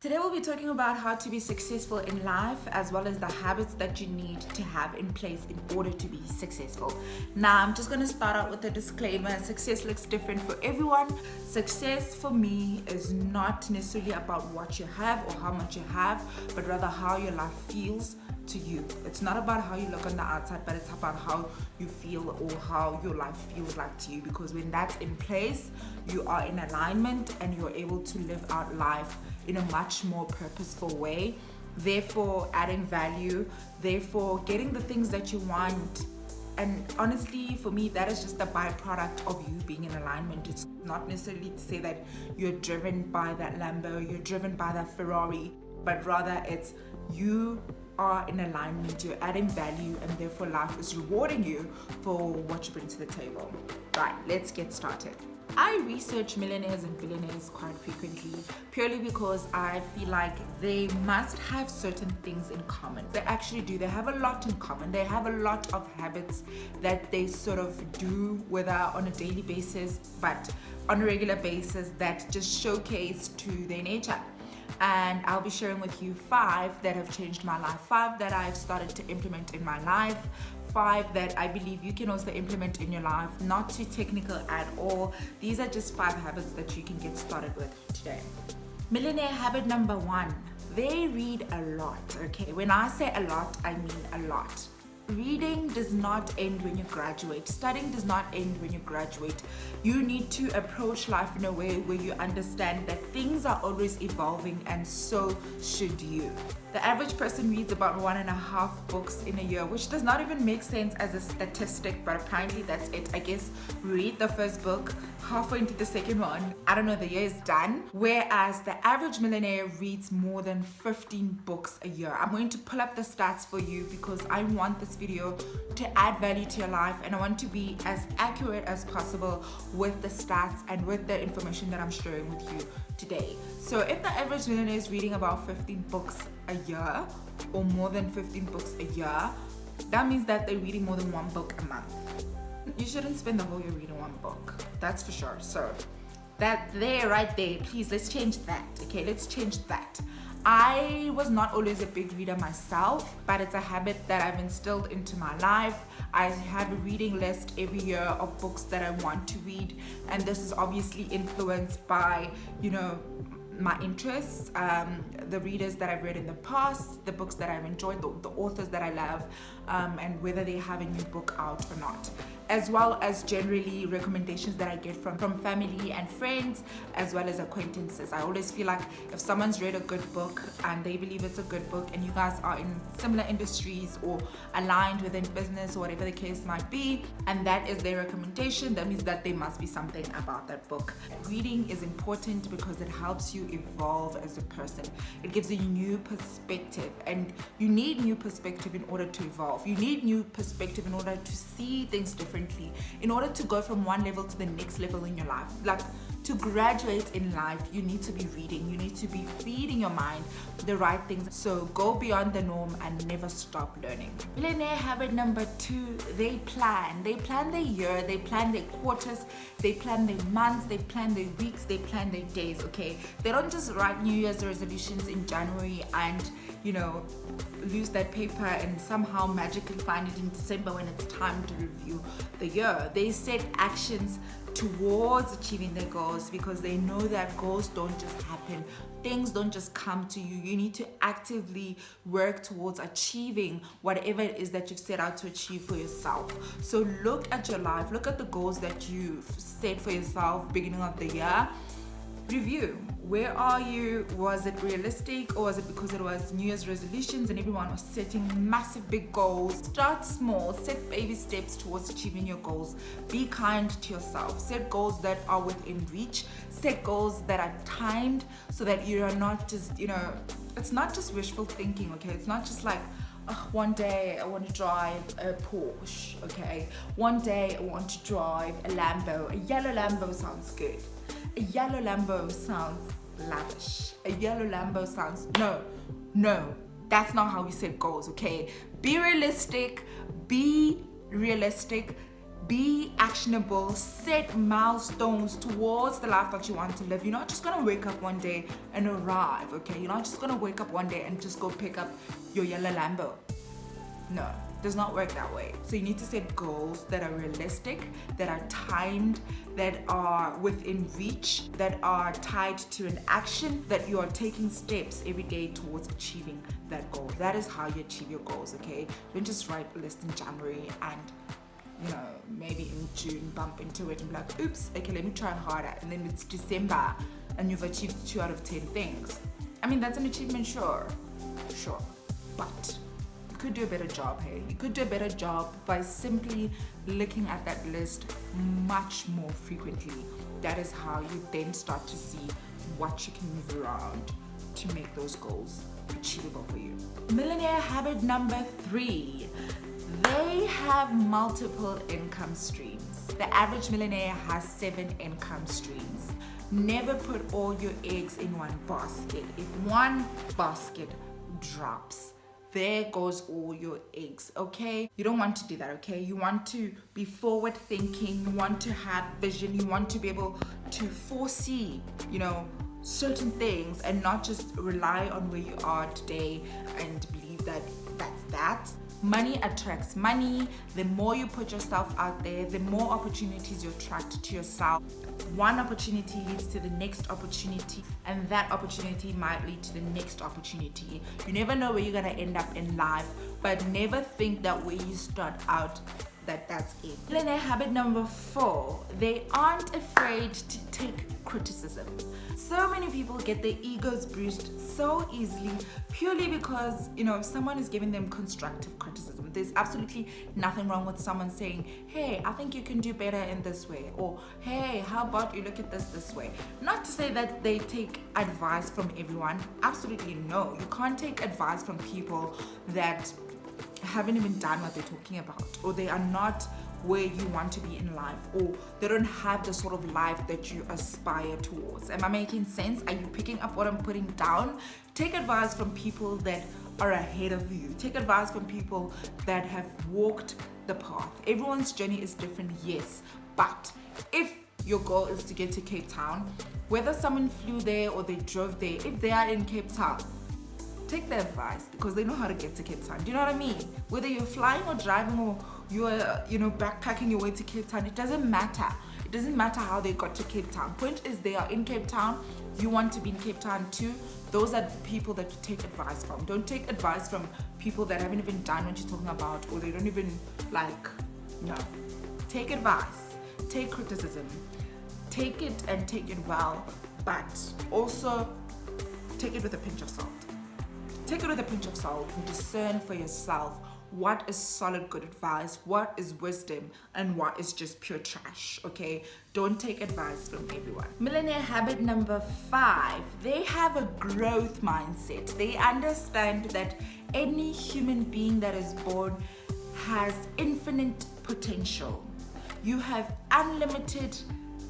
Today we'll be talking about how to be successful in life as well as the habits that you need to have in place in order to be successful. Now I'm just going to start out with a disclaimer. Success looks different for everyone. Success for me is not necessarily about what you have or how much you have, but rather how your life feels to you. It's not about how you look on the outside, but it's about how you feel or how your life feels like to you, because when that's in place, you are in alignment and you're able to live out life in a much more purposeful way, therefore adding value, therefore getting the things that you want. And honestly, for me, that is just a byproduct of you being in alignment. It's not necessarily to say that you're driven by that Lambo, you're driven by that Ferrari, but rather it's you are in alignment, you're adding value, and therefore life is rewarding you for what you bring to the table. Right, let's get started. I research millionaires and billionaires quite frequently purely because I feel like they must have certain things in common. They actually do. They have a lot in common. They have a lot of habits that they sort of do, whether on a daily basis, but on a regular basis, that just showcase to their nature. And I'll be sharing with you 5 that have changed my life, 5 that I've started to implement in my life, 5 that I believe you can also implement in your life. Not too technical at all. These are just 5 habits that you can get started with today. Millionaire habit number 1. They read a lot, okay? When I say a lot, I mean a lot. Reading does not end when you graduate. Studying does not end when you graduate. You need to approach life in a way where you understand that things are always evolving, and so should you. The average person reads about 1.5 books in a year, which does not even make sense as a statistic, but apparently that's it. I guess read the first book, halfway into the second one, I don't know, the year is done. Whereas the average millionaire reads more than 15 books a year. I'm going to pull up the stats for you because I want this video to add value to your life, and I want to be as accurate as possible with the stats and with the information that I'm sharing with you today. So if the average millionaire is reading about 15 books a year or more than 15 books a year, that means that they're reading more than 1 book a month. You shouldn't spend the whole year reading 1 book, that's for sure. So that there, right there, please, let's change that. Okay, let's change that. I was not always a big reader myself, but it's a habit that I've instilled into my life. I have a reading list every year of books that I want to read, and this is obviously influenced by, my interests, the readers that I've read in the past, the books that I've enjoyed, the authors that I love, and whether they have a new book out or not, as well as generally recommendations that I get from family and friends, as well as acquaintances. I always feel like if someone's read a good book and they believe it's a good book, and you guys are in similar industries or aligned within business or whatever the case might be, and that is their recommendation, that means that there must be something about that book. Reading is important because it helps you evolve as a person. It gives you new perspective, and you need new perspective in order to evolve. You need new perspective in order to see things differently, in order to go from one level to the next level in your life. Like, to graduate in life, you need to be reading, you need to be feeding your mind the right things. So go beyond the norm and never stop learning. Millionaire habit number 2, they plan their year, they plan their quarters, they plan their months, they plan their weeks, they plan their days, okay? They don't just write New Year's resolutions in January and, lose that paper and somehow magically find it in December when it's time to review the year. They set actions towards achieving their goals because they know that goals don't just happen. Things don't just come to you. You need to actively work towards achieving whatever it is that you've set out to achieve for yourself. So look at your life, look at the goals that you've set for yourself beginning of the year. Review. Where are you? Was it realistic, or was it because it was New Year's resolutions and everyone was setting massive big goals? Start small, set baby steps towards achieving your goals. Be kind to yourself. Set goals that are within reach. Set goals that are timed so that you are not just, it's not just wishful thinking, okay? It's not just like, one day I want to drive a Porsche, okay? One day I want to drive a Lambo. A yellow Lambo sounds good. A yellow Lambo sounds lavish. A yellow Lambo sounds... No. That's not how we set goals, okay? Be realistic. Be actionable, set milestones towards the life that you want to live. You're not just gonna wake up one day and arrive, okay? You're not just gonna wake up one day and just go pick up your yellow Lambo. No, it does not work that way. So you need to set goals that are realistic, that are timed, that are within reach, that are tied to an action, that you are taking steps every day towards achieving that goal. That is how you achieve your goals, okay? Don't just write a list in January and maybe in June bump into it and be like, oops, okay, let me try harder. And then it's December and you've achieved 2 out of 10 things. I mean, that's an achievement, sure, but you could do a better job, hey? You could do a better job by simply looking at that list much more frequently. That is how you then start to see what you can move around to make those goals achievable for you. Millionaire habit number 3. They have multiple income streams. The average millionaire has 7 income streams. Never put all your eggs in one basket. If one basket drops, there goes all your eggs, okay? You don't want to do that, okay? You want to be forward thinking, you want to have vision, you want to be able to foresee, certain things and not just rely on where you are today and believe that that's that. Money attracts money. The more you put yourself out there, the more opportunities you attract to yourself. One opportunity leads to the next opportunity, and that opportunity might lead to the next opportunity. You never know where you're gonna end up in life, but never think that where you start out, that's it. Millionaire habit number 4, they aren't afraid to take criticism. So many people get their egos bruised so easily purely because, if someone is giving them constructive criticism, there's absolutely nothing wrong with someone saying, hey, I think you can do better in this way, or hey, how about you look at this way. Not to say that they take advice from everyone. Absolutely no. You can't take advice from people that haven't even done what they're talking about, or they are not where you want to be in life, or they don't have the sort of life that you aspire towards. Am I making sense? Are you picking up what I'm putting down? Take advice from people that are ahead of you. Take advice from people that have walked the path. Everyone's journey is different, yes, but if your goal is to get to Cape Town, whether someone flew there or they drove there, if they are in Cape Town, take their advice because they know how to get to Cape Town. Do you know what I mean? Whether you're flying or driving or you're, backpacking your way to Cape Town, it doesn't matter. It doesn't matter how they got to Cape Town. Point is, they are in Cape Town. You want to be in Cape Town too. Those are the people that you take advice from. Don't take advice from people that haven't even done what you're talking about, or they don't even no. Take advice, take criticism, take it and take it well, but also take it with a pinch of salt. Take it with a pinch of salt and discern for yourself what is solid good advice, what is wisdom, and what is just pure trash, okay? Don't take advice from everyone. Millionaire habit number 5, they have a growth mindset. They understand that any human being that is born has infinite potential. You have unlimited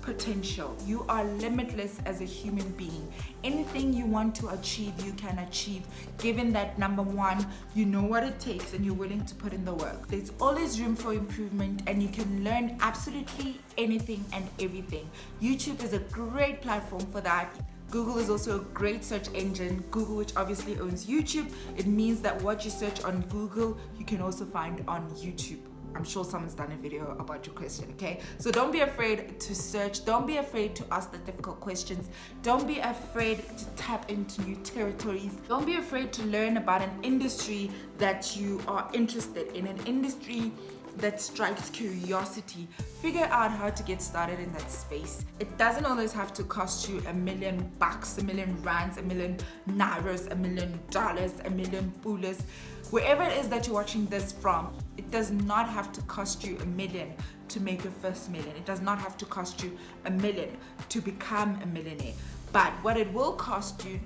potential. You are limitless as a human being. Anything you want to achieve, you can achieve, given that, number 1, you know what it takes and you're willing to put in the work. There's always room for improvement, and you can learn absolutely anything and everything. YouTube is a great platform for that. Google is also a great search engine. Google, which obviously owns YouTube, it means that what you search on Google, you can also find on YouTube. I'm sure someone's done a video about your question, okay? So don't be afraid to search. Don't be afraid to ask the difficult questions. Don't be afraid to tap into new territories. Don't be afraid to learn about an industry that you are interested in, an industry that strikes curiosity. Figure out how to get started in that space. It doesn't always have to cost you $1 million, $1 million rands, $1 million nairas, $1 million, $1 million pulas. Wherever it is that you're watching this from, it does not have to cost you $1 million to make your first million. It does not have to cost you $1 million to become a millionaire. But what it will cost you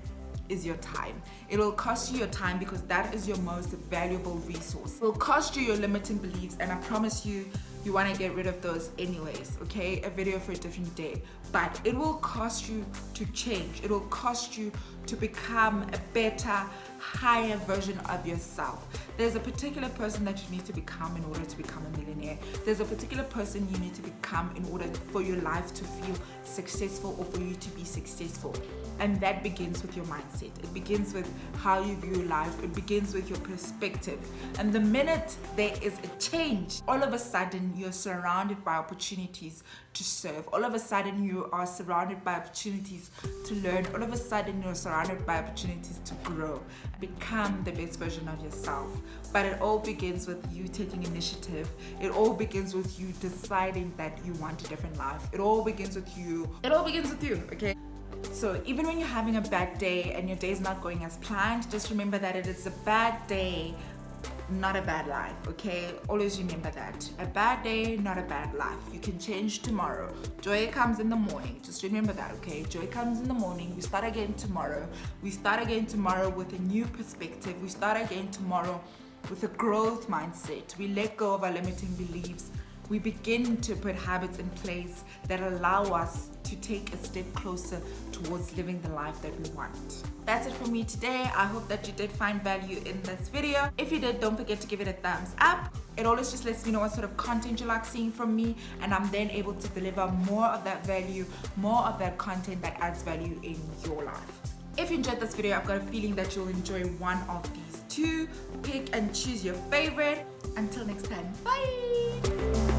is your time. It will cost you your time because that is your most valuable resource. It will cost you your limiting beliefs, and I promise you, you want to get rid of those anyways, okay? A video for a different day. But it will cost you to change. It will cost you to become a better, higher version of yourself. There's a particular person that you need to become in order to become a millionaire. There's a particular person you need to become in order for your life to feel successful or for you to be successful. And that begins with your mindset. It begins with how you view life. It begins with your perspective. And the minute there is a change, all of a sudden you're surrounded by opportunities to serve. All of a sudden you are surrounded by opportunities to learn. All of a sudden you're surrounded by opportunities to grow. Become the best version of yourself. But it all begins with you taking initiative. It all begins with you deciding that you want a different life. It all begins with you. It all begins with you, okay? So even when you're having a bad day and your day is not going as planned, just remember that it is a bad day, not a bad life, okay? Always remember that. A bad day, not a bad life. You can change tomorrow. Joy comes in the morning. Just remember that, okay? Joy comes in the morning. We start again tomorrow. We start again tomorrow with a new perspective. We start again tomorrow with a growth mindset. We let go of our limiting beliefs. We begin to put habits in place that allow us to take a step closer towards living the life that we want. That's it for me today. I hope that you did find value in this video. If you did, don't forget to give it a thumbs up. It always just lets me know what sort of content you like seeing from me, and I'm then able to deliver more of that value, more of that content that adds value in your life. If you enjoyed this video, I've got a feeling that you'll enjoy one of these two. Pick and choose your favorite. Until next time, bye!